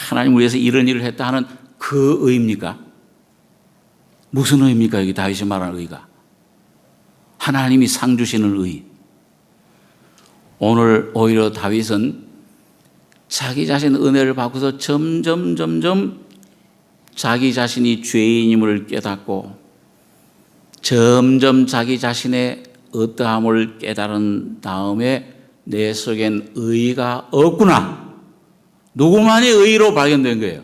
하나님을 위해서 이런 일을 했다 하는 그 의입니까? 무슨 의입니까? 여기 다윗이 말하는 의가 하나님이 상 주시는 의. 오늘 오히려 다윗은 자기 자신 은혜를 받고서 점점 자기 자신이 죄인임을 깨닫고 점점 자기 자신의 어떠함을 깨달은 다음에 내 속엔 의가 없구나, 누구만이 의로 발견된 거예요.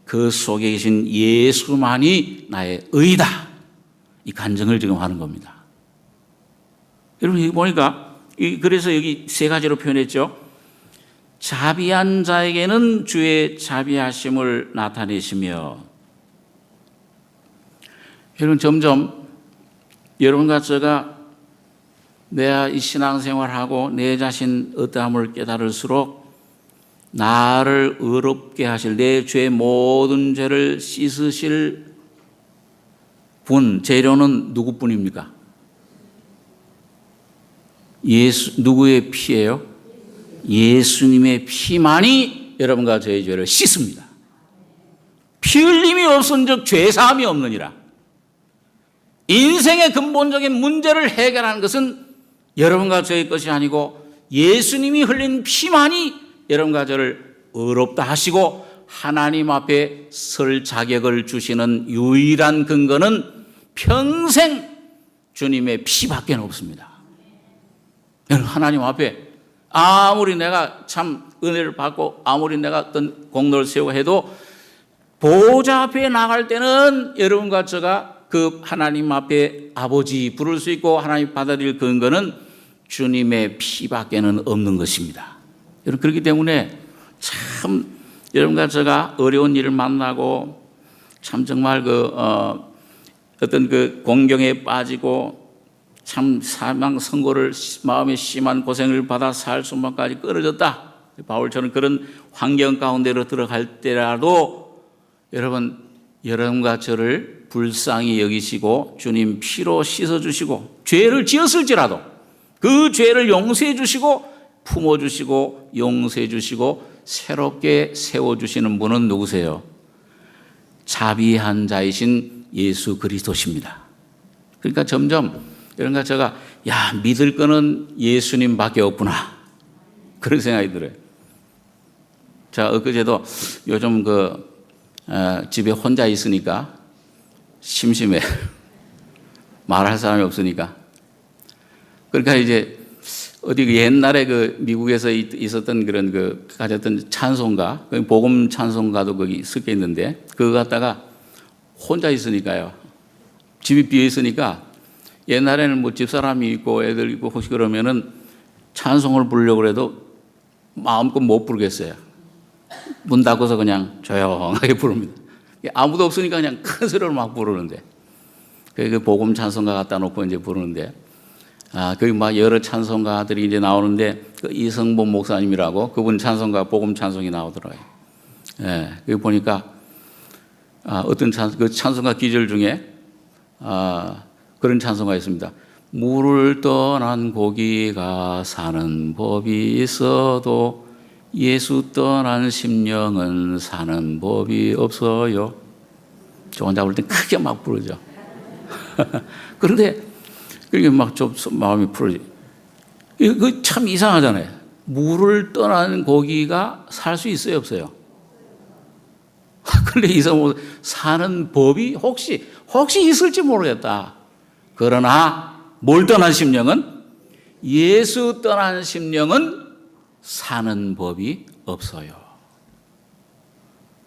그 속에 계신 예수만이 나의 의다, 이 간증을 지금 하는 겁니다. 여러분 여기 보니까 그래서 여기 세 가지로 표현했죠. 자비한 자에게는 주의 자비하심을 나타내시며. 여러분 점점 여러분과 제가 내가 이 신앙생활하고 내 자신 어떠함을 깨달을수록 나를 의롭게 하실, 내 죄의 모든 죄를 씻으실 분, 재료는 누구뿐입니까? 누구의 피예요? 예수님의 피만이 여러분과 저의 죄를 씻습니다. 피 흘림이 없은즉 죄사함이 없느니라. 인생의 근본적인 문제를 해결하는 것은 여러분과 저의 것이 아니고 예수님이 흘린 피만이 여러분과 저를 의롭다 하시고 하나님 앞에 설 자격을 주시는 유일한 근거는 평생 주님의 피밖에 없습니다. 여러분 하나님 앞에 아무리 내가 참 은혜를 받고 아무리 내가 어떤 공로를 세우고 해도 보좌 앞에 나갈 때는 여러분과 제가 그 하나님 앞에 아버지 부를 수 있고 하나님 받아들일 근거는 주님의 피밖에는 없는 것입니다. 여러분 그렇기 때문에 참 여러분과 제가 어려운 일을 만나고 참 정말 어떤 그 공경에 빠지고 참 사망 선고를 마음에 심한 고생을 받아 살 수만까지 끊어졌다. 바울처럼 그런 환경 가운데로 들어갈 때라도 여러분과 저를 불쌍히 여기시고 주님 피로 씻어주시고 죄를 지었을지라도 그 죄를 용서해 주시고 품어주시고 용서해 주시고 새롭게 세워주시는 분은 누구세요? 자비한 자이신 예수 그리스도십니다. 그러니까 점점 여러분과 제가 믿을 거는 예수님밖에 없구나, 그런 생각이 들어요. 자, 엊그제도 요즘 집에 혼자 있으니까 심심해. 말할 사람이 없으니까. 그러니까 이제 어디 옛날에 미국에서 있었던 그런 가졌던 찬송가, 복음 찬송가도 거기 섞여 있는데 그거 갖다가 혼자 있으니까요. 집이 비어 있으니까 옛날에는 뭐 집사람이 있고 애들 있고 혹시 그러면은 찬송을 부르려고 해도 마음껏 못 부르겠어요. 문 닫고서 그냥 조용하게 부릅니다. 아무도 없으니까 그냥 큰 소리로 막 부르는데, 그 복음 찬송가 갖다 놓고 이제 부르는데, 거기 막 여러 찬송가들이 이제 나오는데, 그 이성범 목사님이라고 그분 찬송가, 복음 찬송이 나오더라고요. 예, 거기 보니까, 어떤 그 찬송가 기절 중에, 그런 찬송가 있습니다. 물을 떠난 고기가 사는 법이 있어도 예수 떠난 심령은 사는 법이 없어요. 저 혼자 부를 때 크게 막 부르죠. 그런데 그게 막 좀 마음이 풀어지. 이거 참 이상하잖아요. 물을 떠난 고기가 살 수 있어요, 없어요? 그런데 이성 사는 법이 혹시 있을지 모르겠다. 그러나 뭘 떠난 심령은? 예수 떠난 심령은 사는 법이 없어요.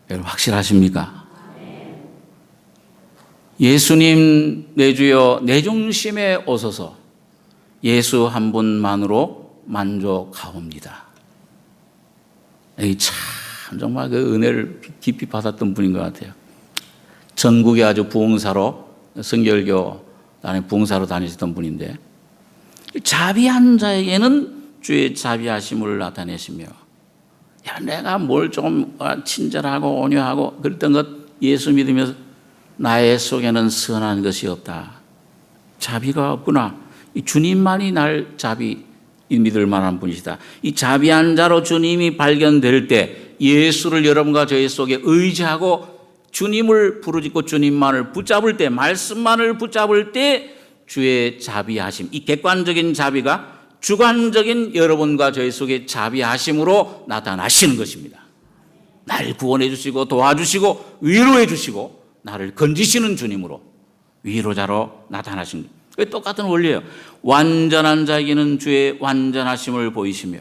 여러분 확실하십니까? 예수님 내 주여 내 중심에 오소서. 예수 한 분만으로 만족하옵니다. 이 참 정말 그 은혜를 깊이 받았던 분인 것 같아요. 전국에 아주 부흥사로 성결교 안에 부흥사로 다니셨던 분인데, 자비한 자에게는 주의 자비하심을 나타내시며, 야, 내가 뭘 좀 친절하고 온유하고 그랬던 것 예수 믿으면서 나의 속에는 선한 것이 없다. 자비가 없구나. 이 주님만이 날 자비 믿을 만한 분이시다. 이 자비한 자로 주님이 발견될 때 예수를 여러분과 저희 속에 의지하고 주님을 부르짖고 주님만을 붙잡을 때, 말씀만을 붙잡을 때 주의 자비하심, 이 객관적인 자비가 주관적인 여러분과 저희 속에 자비하심으로 나타나시는 것입니다. 날 구원해 주시고 도와주시고 위로해 주시고 나를 건지시는 주님으로 위로자로 나타나신 거예요. 똑같은 원리예요. 완전한 자에게는 주의 완전하심을 보이시며,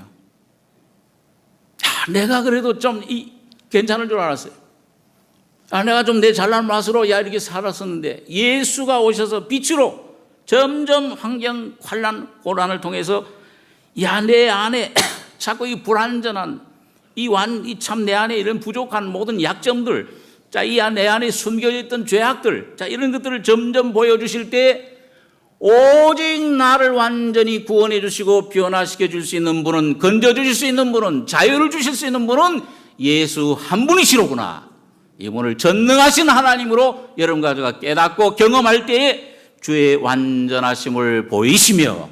내가 그래도 좀 괜찮을 줄 알았어요. 내가 좀 내 잘난 맛으로 이렇게 살았었는데 예수가 오셔서 빛으로 점점 환경, 환난, 고난을 통해서 내 안에 자꾸 이 불완전한 참 내 안에 이런 부족한 모든 약점들, 내 안에 숨겨져 있던 죄악들, 이런 것들을 점점 보여주실 때 오직 나를 완전히 구원해 주시고 변화시켜 줄 수 있는 분은, 건져 주실 수 있는 분은, 자유를 주실 수 있는 분은 예수 한 분이시로구나. 이분을 전능하신 하나님으로 여러분과 제가 깨닫고 경험할 때에 주의 완전하심을 보이시며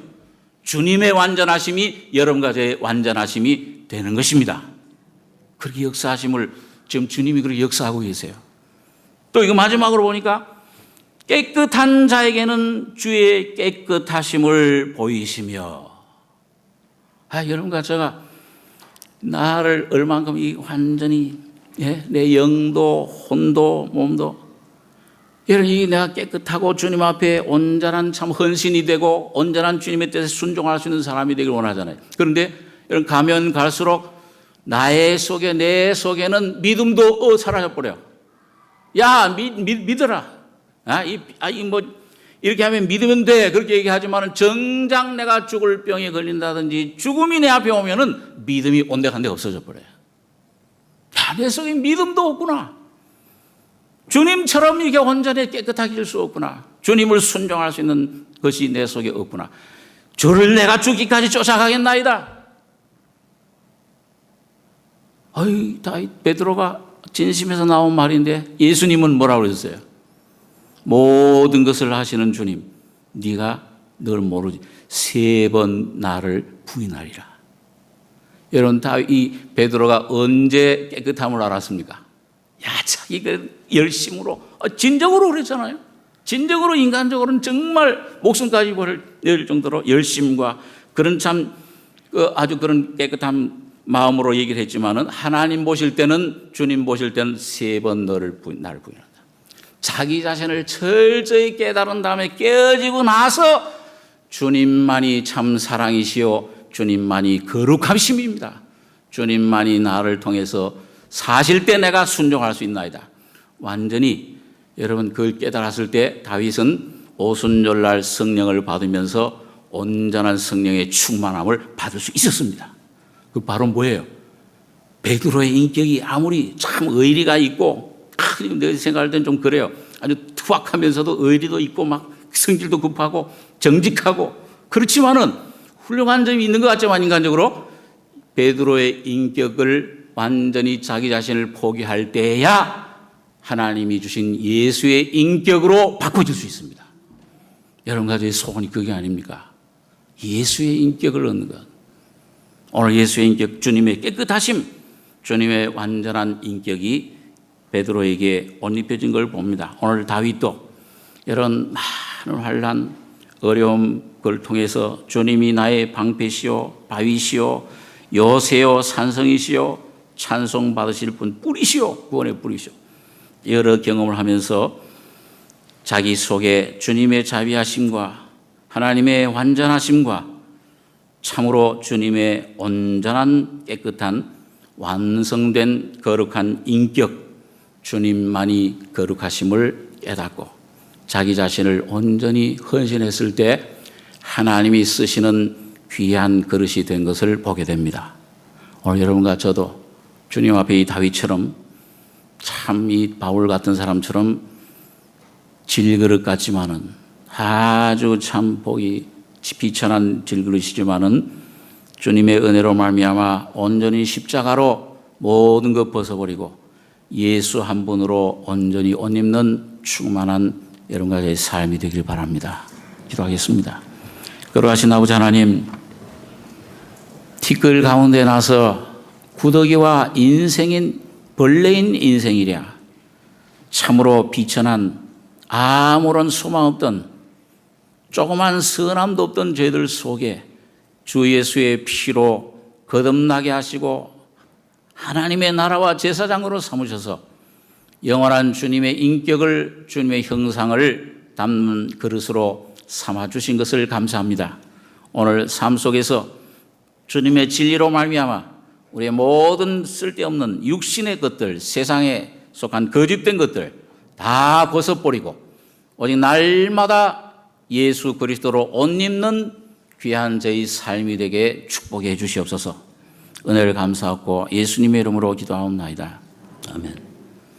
주님의 완전하심이 여러분과 저의 완전하심이 되는 것입니다. 그렇게 역사하심을 지금 주님이 그렇게 역사하고 계세요. 또 이거 마지막으로 보니까 깨끗한 자에게는 주의 깨끗하심을 보이시며, 여러분과 제가 나를 얼만큼 완전히 내 영도 혼도 몸도 여러분 내가 깨끗하고 주님 앞에 온전한 참 헌신이 되고 온전한 주님의 뜻에 순종할 수 있는 사람이 되길 원하잖아요. 그런데 여러분 가면 갈수록 내 속에는 믿음도 사라져 버려. 믿어라. 이렇게 하면 믿으면 돼. 그렇게 얘기하지만 정작 내가 죽을 병에 걸린다든지 죽음이 내 앞에 오면은 믿음이 온데간데 없어져 버려요. 내 속에 믿음도 없구나. 주님처럼 이렇게 온전히 깨끗하게 될 수 없구나. 주님을 순종할 수 있는 것이 내 속에 없구나. 주를 내가 죽기까지 쫓아가겠나이다. 베드로가 진심에서 나온 말인데 예수님은 뭐라고 그러셨어요? 모든 것을 하시는 주님, 네가 널 모르지 3번 나를 부인하리라. 여러분 이 베드로가 언제 깨끗함을 알았습니까? 자기가 열심으로 진정으로 그랬잖아요. 진정으로 인간적으로는 정말 목숨까지 버릴 정도로 열심과 그런 참 아주 그런 깨끗한 마음으로 얘기를 했지만은 하나님 보실 때는, 주님 보실 때는 3번 나를 부인한다. 자기 자신을 철저히 깨달은 다음에 깨어지고 나서 주님만이 참 사랑이시오, 주님만이 거룩하심입니다. 주님만이 나를 통해서 사실 때 내가 순종할 수 있나이다. 완전히 여러분 그걸 깨달았을 때 다윗은 오순절날 성령을 받으면서 온전한 성령의 충만함을 받을 수 있었습니다. 그 바로 뭐예요? 베드로의 인격이 아무리 참 의리가 있고, 내가 생각할 땐 좀 그래요. 아주 투박하면서도 의리도 있고 막 성질도 급하고 정직하고, 그렇지만은 훌륭한 점이 있는 것 같지만 인간적으로 베드로의 인격을 완전히 자기 자신을 포기할 때야 하나님이 주신 예수의 인격으로 바꿔질 수 있습니다. 여러분 가족의 소원이 그게 아닙니까? 예수의 인격을 얻는 것. 오늘 예수의 인격, 주님의 깨끗하심, 주님의 완전한 인격이 베드로에게 옷 입혀진 걸 봅니다. 오늘 다윗도 이런 많은 환난, 어려움을 통해서 주님이 나의 방패시오, 바위시오, 요새요, 산성이시오, 찬송 받으실 분, 뿌리시오, 구원의 뿌리시오. 여러 경험을 하면서 자기 속에 주님의 자비하심과 하나님의 완전하심과 참으로 주님의 온전한 깨끗한 완성된 거룩한 인격, 주님만이 거룩하심을 깨닫고 자기 자신을 온전히 헌신했을 때 하나님이 쓰시는 귀한 그릇이 된 것을 보게 됩니다. 오늘 여러분과 저도 주님 앞에 이 다윗처럼 참 이 바울 같은 사람처럼 질그릇 같지만은 아주 참 보기 비천한 질그릇이지만은 주님의 은혜로 말미암아 온전히 십자가로 모든 것 벗어버리고 예수 한 분으로 온전히 옷 입는 충만한 여러분과 저의 삶이 되길 바랍니다. 기도하겠습니다. 거룩하신 아버지 하나님, 티끌 가운데 나서 구더기와 인생인 벌레인 인생이랴 참으로 비천한 아무런 소망 없던 조그만 선함도 없던 죄들 속에 주 예수의 피로 거듭나게 하시고 하나님의 나라와 제사장으로 삼으셔서 영원한 주님의 인격을, 주님의 형상을 담는 그릇으로 삼아주신 것을 감사합니다. 오늘 삶 속에서 주님의 진리로 말미암아 우리의 모든 쓸데없는 육신의 것들, 세상에 속한 거짓된 것들 다 벗어버리고 오직 날마다 예수 그리스도로 옷 입는 귀한 저희 삶이 되게 축복해 주시옵소서. 은혜를 감사하고 예수님의 이름으로 기도하옵나이다. 아멘.